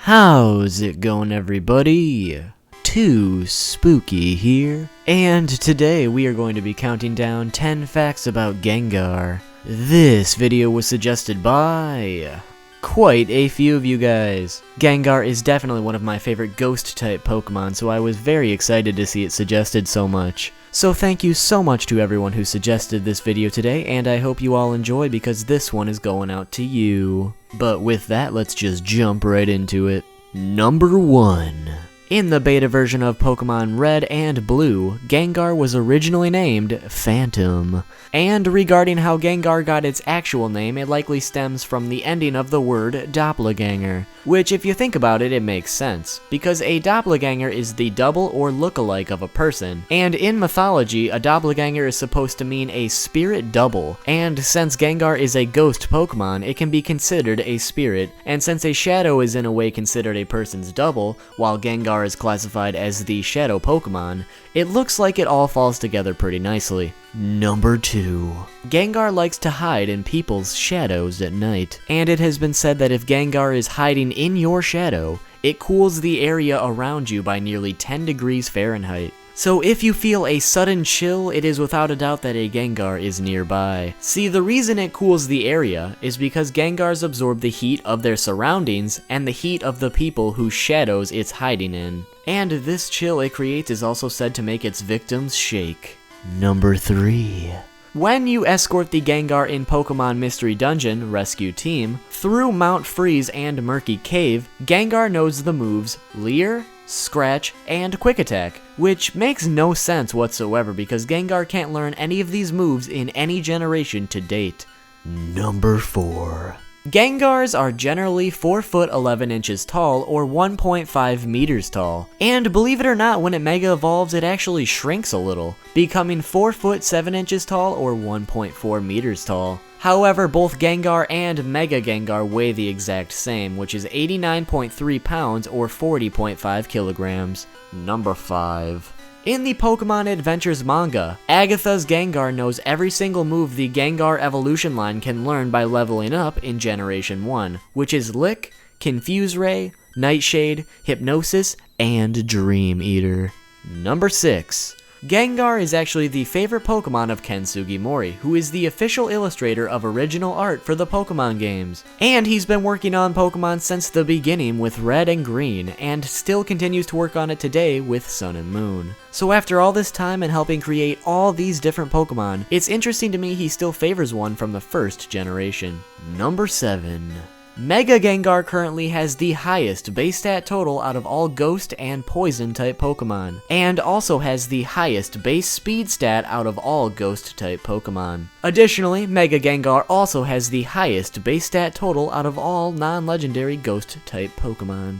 How's it going, everybody? Too Spooky here, and today we are going to be counting down 10 facts about Gengar. This video was suggested by quite a few of you guys. Gengar is definitely one of my favorite ghost-type Pokemon, so I was very excited to see it suggested so much. So thank you so much to everyone who suggested this video today, and I hope you all enjoy because this one is going out to you. But with that, let's just jump right into it. Number 1. In the beta version of Pokemon Red and Blue, Gengar was originally named Phantom. And regarding how Gengar got its actual name, it likely stems from the ending of the word doppelganger, which if you think about it, it makes sense, because a doppelganger is the double or look-alike of a person, and in mythology, a doppelganger is supposed to mean a spirit double, and since Gengar is a ghost Pokemon, it can be considered a spirit, and since a shadow is in a way considered a person's double, while Gengar is classified as the shadow Pokemon, it looks like it all falls together pretty nicely. Number 2. Gengar likes to hide in people's shadows at night, and it has been said that if Gengar is hiding in your shadow, it cools the area around you by nearly 10 degrees Fahrenheit. So if you feel a sudden chill, it is without a doubt that a Gengar is nearby. See, the reason it cools the area is because Gengars absorb the heat of their surroundings and the heat of the people whose shadows it's hiding in. And this chill it creates is also said to make its victims shake. Number 3. When you escort the Gengar in Pokemon Mystery Dungeon Rescue Team through Mount Freeze and Murky Cave, Gengar knows the moves Leer, Scratch, and Quick Attack, which makes no sense whatsoever because Gengar can't learn any of these moves in any generation to date. Number 4. Gengars are generally 4 foot 11 inches tall or 1.5 meters tall, and believe it or not, when it mega evolves it actually shrinks a little, becoming 4 foot 7 inches tall or 1.4 meters tall. However, both Gengar and Mega Gengar weigh the exact same, which is 89.3 pounds or 40.5 kilograms. Number 5. In the Pokemon Adventures manga, Agatha's Gengar knows every single move the Gengar evolution line can learn by leveling up in Generation 1, which is Lick, Confuse Ray, Nightshade, Hypnosis, and Dream Eater. Number 6. Gengar is actually the favorite Pokemon of Ken Sugimori, who is the official illustrator of original art for the Pokemon games. And he's been working on Pokemon since the beginning with Red and Green, and still continues to work on it today with Sun and Moon. So after all this time and helping create all these different Pokemon, it's interesting to me he still favors one from the first generation. Number 7. Mega Gengar currently has the highest base stat total out of all ghost and poison type Pokemon, and also has the highest base speed stat out of all ghost type Pokemon. Additionally, Mega Gengar also has the highest base stat total out of all non-legendary ghost type Pokemon.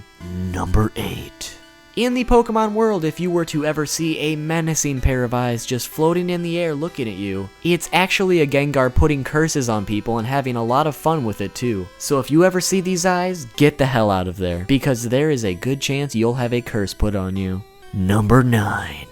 Number 8. In the Pokemon world, if you were to ever see a menacing pair of eyes just floating in the air looking at you, it's actually a Gengar putting curses on people and having a lot of fun with it too. So if you ever see these eyes, get the hell out of there, because there is a good chance you'll have a curse put on you. Number 9.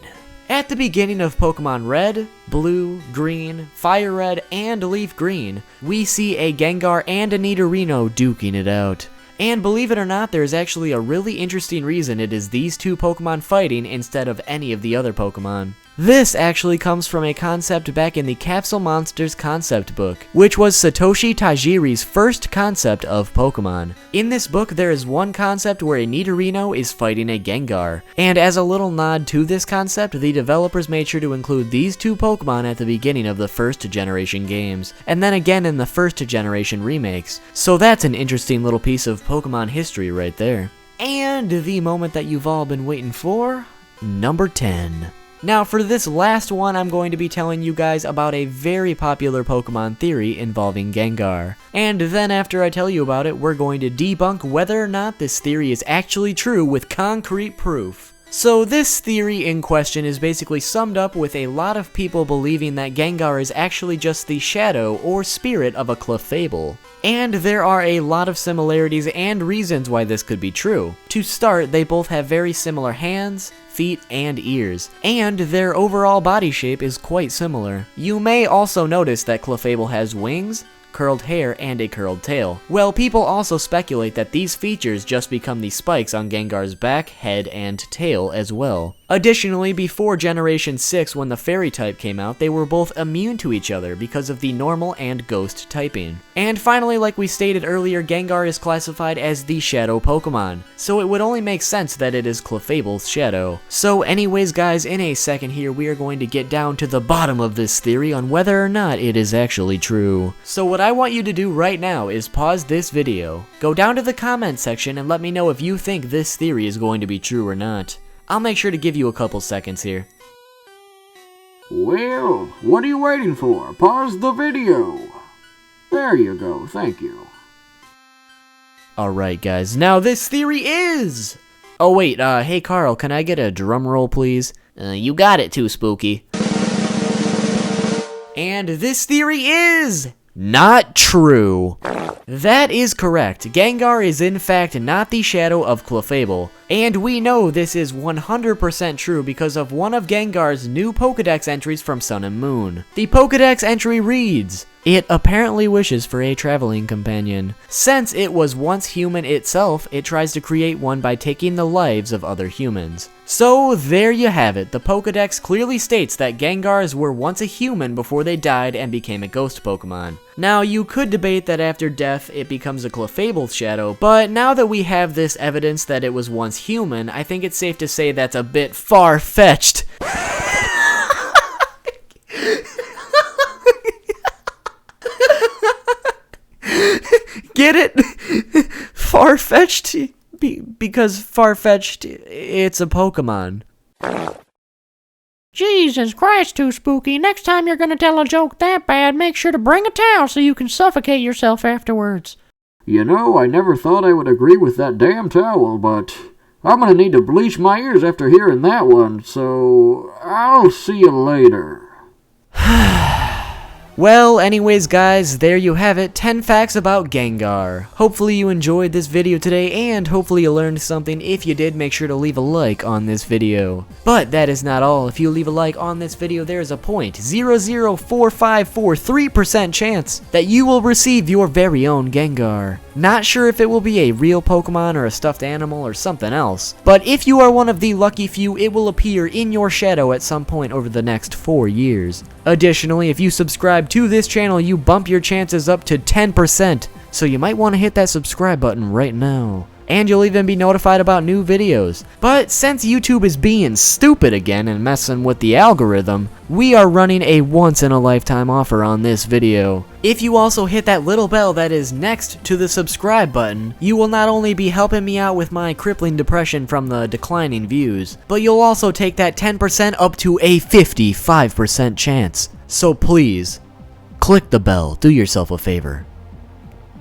At the beginning of Pokemon Red, Blue, Green, Fire Red, and Leaf Green, we see a Gengar and a Nidorino duking it out. And believe it or not, there is actually a really interesting reason it is these two Pokemon fighting instead of any of the other Pokemon. This actually comes from a concept back in the Capsule Monsters concept book, which was Satoshi Tajiri's first concept of Pokemon. In this book, there is one concept where a Nidorino is fighting a Gengar, and as a little nod to this concept, the developers made sure to include these two Pokemon at the beginning of the first generation games, and then again in the first generation remakes. So that's an interesting little piece of Pokemon history right there. And the moment that you've all been waiting for, number 10. Now for this last one, I'm going to be telling you guys about a very popular Pokemon theory involving Gengar. And then after I tell you about it, we're going to debunk whether or not this theory is actually true with concrete proof. So this theory in question is basically summed up with a lot of people believing that Gengar is actually just the shadow or spirit of a Clefable. And there are a lot of similarities and reasons why this could be true. To start, they both have very similar hands, feet, and ears, and their overall body shape is quite similar. You may also notice that Clefable has wings, curled hair, and a curled tail. Well, people also speculate that these features just become the spikes on Gengar's back, head, and tail as well. Additionally, before Generation 6, when the Fairy type came out, they were both immune to each other because of the normal and ghost typing. And finally, like we stated earlier, Gengar is classified as the Shadow Pokemon, so it would only make sense that it is Clefable's Shadow. So anyways guys, in a second here, we are going to get down to the bottom of this theory on whether or not it is actually true. So what I want you to do right now is pause this video, go down to the comment section, and let me know if you think this theory is going to be true or not. I'll make sure to give you a couple seconds here. Well, what are you waiting for? Pause the video. There you go, thank you. Alright guys, now this theory is... Oh wait, hey Carl, can I get a drum roll please? You got it too, Spooky. And this theory is... not true. That is correct. Gengar is in fact not the shadow of Clefable. And we know this is 100% true because of one of Gengar's new Pokedex entries from Sun and Moon. The Pokedex entry reads, "It apparently wishes for a traveling companion. Since it was once human itself, it tries to create one by taking the lives of other humans." So there you have it. The Pokedex clearly states that Gengars were once a human before they died and became a ghost Pokemon. Now you could debate that after death it becomes a Clefable shadow, but now that we have this evidence that it was once human, I think it's safe to say that's a bit far-fetched. Get it? Far-fetched? Because far-fetched, it's a Pokemon. Jesus Christ, too spooky. Next time you're gonna tell a joke that bad, make sure to bring a towel so you can suffocate yourself afterwards. You know, I never thought I would agree with that damn towel, but I'm gonna need to bleach my ears after hearing that one, so I'll see you later. Well, anyways guys, there you have it, 10 facts about Gengar. Hopefully you enjoyed this video today, and hopefully you learned something. If you did, make sure to leave a like on this video. But that is not all. If you leave a like on this video, there is a 0.00454% chance that you will receive your very own Gengar. Not sure if it will be a real Pokemon or a stuffed animal or something else, but if you are one of the lucky few, it will appear in your shadow at some point over the next 4 years. Additionally, if you subscribe to this channel, you bump your chances up to 10%, so you might want to hit that subscribe button right now. And you'll even be notified about new videos. But since YouTube is being stupid again and messing with the algorithm, we are running a once-in-a-lifetime offer on this video. If you also hit that little bell that is next to the subscribe button, you will not only be helping me out with my crippling depression from the declining views, but you'll also take that 10% up to a 55% chance. So please, click the bell. Do yourself a favor.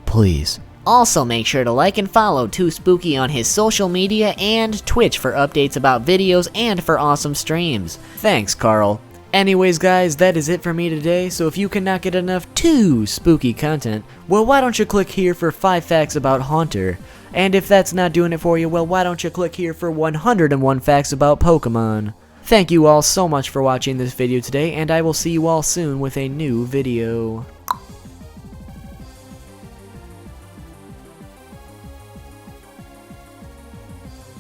Please. Also make sure to like and follow Too Spooky on his social media and Twitch for updates about videos and for awesome streams. Thanks, Carl. Anyways guys, that is it for me today, so if you cannot get enough Too Spooky content, well why don't you click here for 5 facts about Haunter? And if that's not doing it for you, well why don't you click here for 101 facts about Pokemon? Thank you all so much for watching this video today, and I will see you all soon with a new video.